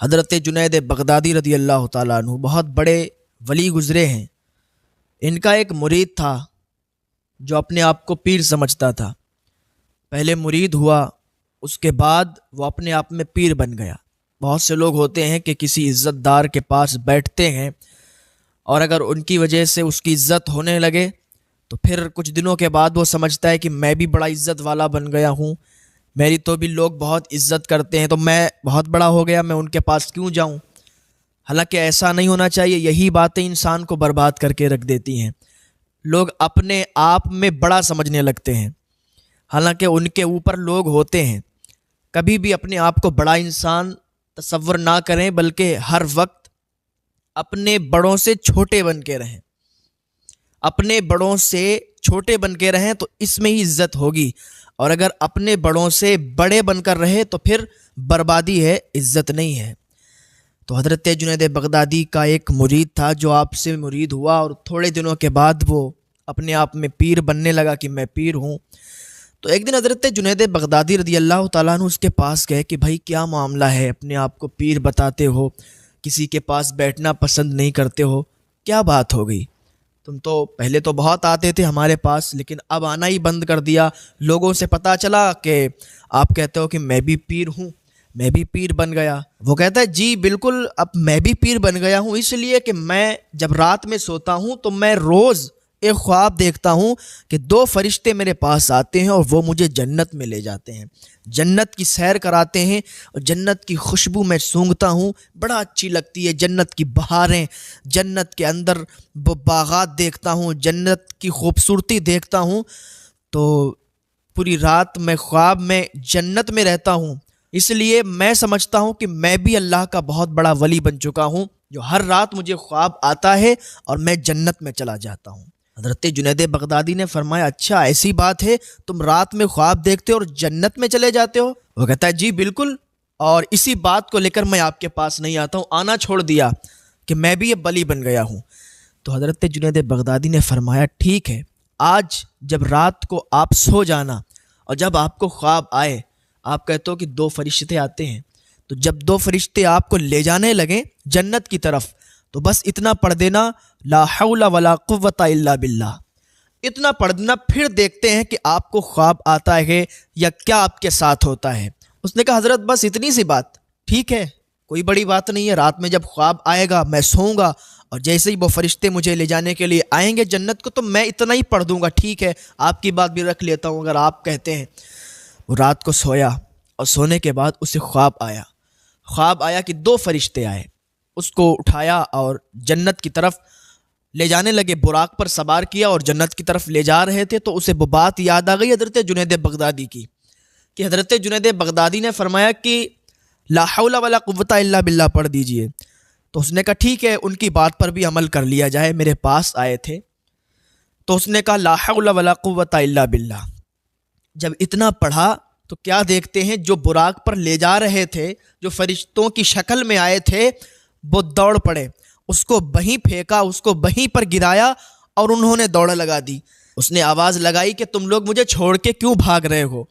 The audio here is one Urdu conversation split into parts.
حضرت جنید بغدادی رضی اللہ تعالیٰ عنہ بہت بڑے ولی گزرے ہیں۔ ان کا ایک مرید تھا جو اپنے آپ کو پیر سمجھتا تھا۔ پہلے مرید ہوا، اس کے بعد وہ اپنے آپ میں پیر بن گیا۔ بہت سے لوگ ہوتے ہیں کہ کسی عزت دار کے پاس بیٹھتے ہیں اور اگر ان کی وجہ سے اس کی عزت ہونے لگے تو پھر کچھ دنوں کے بعد وہ سمجھتا ہے کہ میں بھی بڑا عزت والا بن گیا ہوں، میری تو بھی لوگ بہت عزت کرتے ہیں، تو میں بہت بڑا ہو گیا، میں ان کے پاس کیوں جاؤں؟ حالانکہ ایسا نہیں ہونا چاہیے۔ یہی باتیں انسان کو برباد کر کے رکھ دیتی ہیں۔ لوگ اپنے آپ میں بڑا سمجھنے لگتے ہیں، حالانکہ ان کے اوپر لوگ ہوتے ہیں۔ کبھی بھی اپنے آپ کو بڑا انسان تصور نہ کریں، بلکہ ہر وقت اپنے بڑوں سے چھوٹے بن کے رہیں۔ اپنے بڑوں سے چھوٹے بن کے رہیں تو اس میں ہی عزت ہوگی، اور اگر اپنے بڑوں سے بڑے بن کر رہے تو پھر بربادی ہے، عزت نہیں ہے۔ تو حضرت جنید بغدادی کا ایک مرید تھا جو آپ سے مرید ہوا، اور تھوڑے دنوں کے بعد وہ اپنے آپ میں پیر بننے لگا کہ میں پیر ہوں۔ تو ایک دن حضرت جنید بغدادی رضی اللہ تعالیٰ عنہ اس کے پاس گئے کہ بھائی کیا معاملہ ہے، اپنے آپ کو پیر بتاتے ہو، کسی کے پاس بیٹھنا پسند نہیں کرتے ہو، کیا بات ہو گئی؟ تم تو پہلے تو بہت آتے تھے ہمارے پاس، لیکن اب آنا ہی بند کر دیا۔ لوگوں سے پتہ چلا کہ آپ کہتے ہو کہ میں بھی پیر ہوں، میں بھی پیر بن گیا۔ وہ کہتا ہے جی بالکل، اب میں بھی پیر بن گیا ہوں، اس لیے کہ میں جب رات میں سوتا ہوں تو میں روز ایک خواب دیکھتا ہوں کہ 2 فرشتے میرے پاس آتے ہیں اور وہ مجھے جنت میں لے جاتے ہیں، جنت کی سیر کراتے ہیں، اور جنت کی خوشبو میں سونگھتا ہوں، بڑا اچھی لگتی ہے، جنت کی بہاریں، جنت کے اندر وہ باغات دیکھتا ہوں، جنت کی خوبصورتی دیکھتا ہوں، تو پوری رات میں خواب میں جنت میں رہتا ہوں۔ اس لیے میں سمجھتا ہوں کہ میں بھی اللہ کا بہت بڑا ولی بن چکا ہوں، جو ہر رات مجھے خواب آتا ہے اور میں جنت میں چلا جاتا ہوں۔ حضرت جنید بغدادی نے فرمایا اچھا ایسی بات ہے، تم رات میں خواب دیکھتے ہو اور جنت میں چلے جاتے ہو؟ وہ کہتا ہے جی بالکل، اور اسی بات کو لے کر میں آپ کے پاس نہیں آتا ہوں، آنا چھوڑ دیا کہ میں بھی اب ولی بن گیا ہوں۔ تو حضرت جنید بغدادی نے فرمایا ٹھیک ہے، آج جب رات کو آپ سو جانا اور جب آپ کو خواب آئے، آپ کہتے ہو کہ 2 فرشتے آتے ہیں، تو جب 2 فرشتے آپ کو لے جانے لگیں جنت کی طرف تو بس اتنا پڑھ دینا لا حول ولا قوت الا باللہ، اتنا پڑھ دینا، پھر دیکھتے ہیں کہ آپ کو خواب آتا ہے یا کیا آپ کے ساتھ ہوتا ہے۔ اس نے کہا حضرت بس اتنی سی بات، ٹھیک ہے کوئی بڑی بات نہیں ہے، رات میں جب خواب آئے گا میں سوؤں گا اور جیسے ہی وہ فرشتے مجھے لے جانے کے لیے آئیں گے جنت کو تو میں اتنا ہی پڑھ دوں گا، ٹھیک ہے آپ کی بات بھی رکھ لیتا ہوں اگر آپ کہتے ہیں۔ وہ رات کو سویا اور سونے کے بعد اسے خواب آیا کہ 2 فرشتے آئے، اس کو اٹھایا اور جنت کی طرف لے جانے لگے، براق پر سوار کیا اور جنت کی طرف لے جا رہے تھے، تو اسے وہ بات یاد آ گئی حضرت جنید بغدادی کی، کہ حضرت جنید بغدادی نے فرمایا کہ لا حول ولا قوت الا باللہ پڑھ دیجئے۔ تو اس نے کہا ٹھیک ہے ان کی بات پر بھی عمل کر لیا جائے، میرے پاس آئے تھے تو اس نے کہا لا حول ولا قوت الا باللہ۔ جب اتنا پڑھا تو کیا دیکھتے ہیں، جو براق پر لے جا رہے تھے، جو فرشتوں کی شکل میں آئے تھے، وہ دوڑ پڑے، اس کو وہیں پھینکا، اس کو وہیں پر گرایا اور انہوں نے دوڑ لگا دی۔ اس نے آواز لگائی کہ تم لوگ مجھے چھوڑ کے کیوں بھاگ رہے ہو،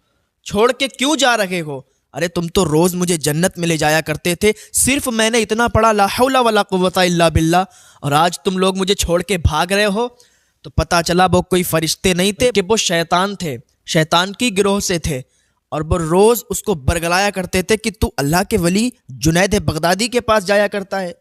چھوڑ کے کیوں جا رہے ہو؟ ارے تم تو روز مجھے جنت میں لے جایا کرتے تھے، صرف میں نے اتنا پڑھا لا حول ولا قوت الا باللہ، اور آج تم لوگ مجھے چھوڑ کے بھاگ رہے ہو۔ تو پتہ چلا وہ کوئی فرشتے نہیں تھے کہ وہ شیطان تھے، شیطان کی گروہ سے تھے، اور وہ روز اس کو برگلایا کرتے تھے کہ تو اللہ کے ولی جنید بغدادی کے پاس جایا کرتا ہے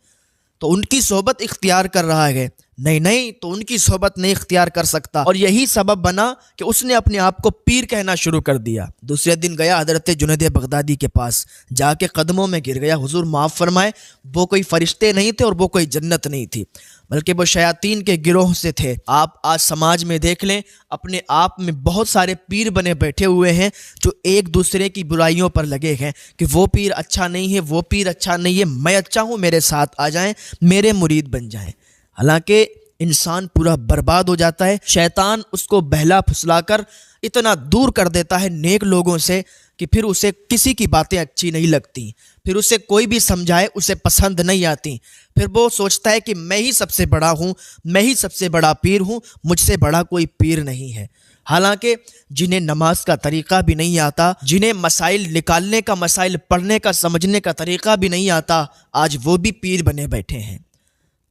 تو ان کی صحبت اختیار کر رہا ہے، نہیں تو ان کی صحبت نہیں اختیار کر سکتا، اور یہی سبب بنا کہ اس نے اپنے آپ کو پیر کہنا شروع کر دیا۔ دوسرے دن گیا حضرت جنید بغدادی کے پاس، جا کے قدموں میں گر گیا، حضور معاف فرمائے، وہ کوئی فرشتے نہیں تھے اور وہ کوئی جنت نہیں تھی، بلکہ وہ شیاطین کے گروہ سے تھے۔ آپ آج سماج میں دیکھ لیں، اپنے آپ میں بہت سارے پیر بنے بیٹھے ہوئے ہیں جو ایک دوسرے کی برائیوں پر لگے ہیں کہ وہ پیر اچھا نہیں ہے، وہ پیر اچھا نہیں ہے، میں اچھا ہوں، میرے ساتھ آ جائیں، میرے مرید بن جائیں۔ حالانکہ انسان پورا برباد ہو جاتا ہے، شیطان اس کو بہلا پھسلا کر اتنا دور کر دیتا ہے نیک لوگوں سے کہ پھر اسے کسی کی باتیں اچھی نہیں لگتی، پھر اسے کوئی بھی سمجھائے اسے پسند نہیں آتی، پھر وہ سوچتا ہے کہ میں ہی سب سے بڑا ہوں، میں ہی سب سے بڑا پیر ہوں، مجھ سے بڑا کوئی پیر نہیں ہے۔ حالانکہ جنہیں نماز کا طریقہ بھی نہیں آتا، جنہیں مسائل نکالنے کا، مسائل پڑھنے کا، سمجھنے کا طریقہ بھی نہیں آتا، آج وہ بھی پیر بنے بیٹھے ہیں۔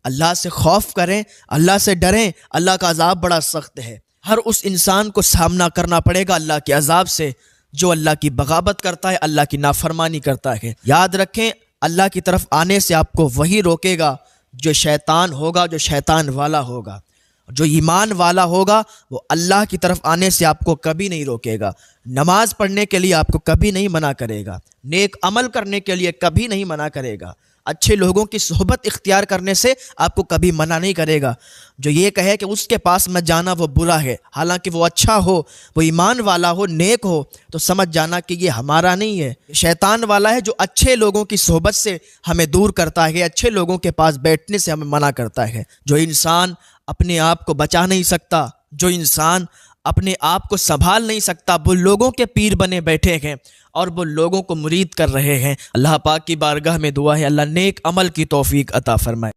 اللہ سے خوف کریں، اللہ سے ڈریں، اللہ کا عذاب بڑا سخت ہے۔ ہر اس انسان کو سامنا کرنا پڑے گا اللہ کے عذاب سے جو اللہ کی بغاوت کرتا ہے، اللہ کی نافرمانی کرتا ہے۔ یاد رکھیں، اللہ کی طرف آنے سے آپ کو وہی روکے گا جو شیطان ہوگا، جو شیطان والا ہوگا۔ جو ایمان والا ہوگا وہ اللہ کی طرف آنے سے آپ کو کبھی نہیں روکے گا، نماز پڑھنے کے لیے آپ کو کبھی نہیں منع کرے گا، نیک عمل کرنے کے لیے کبھی نہیں منع کرے گا، اچھے لوگوں کی صحبت اختیار کرنے سے آپ کو کبھی منع نہیں کرے گا۔ جو یہ کہے کہ اس کے پاس میں جانا وہ برا ہے، حالانکہ وہ اچھا ہو، وہ ایمان والا ہو، نیک ہو، تو سمجھ جانا کہ یہ ہمارا نہیں ہے، شیطان والا ہے جو اچھے لوگوں کی صحبت سے ہمیں دور کرتا ہے، اچھے لوگوں کے پاس بیٹھنے سے ہمیں منع کرتا ہے۔ جو انسان اپنے آپ کو بچا نہیں سکتا، جو انسان اپنے آپ کو سنبھال نہیں سکتا، وہ لوگوں کے پیر بنے بیٹھے ہیں اور وہ لوگوں کو مرید کر رہے ہیں۔ اللہ پاک کی بارگاہ میں دعا ہے اللہ نیک عمل کی توفیق عطا فرمائے۔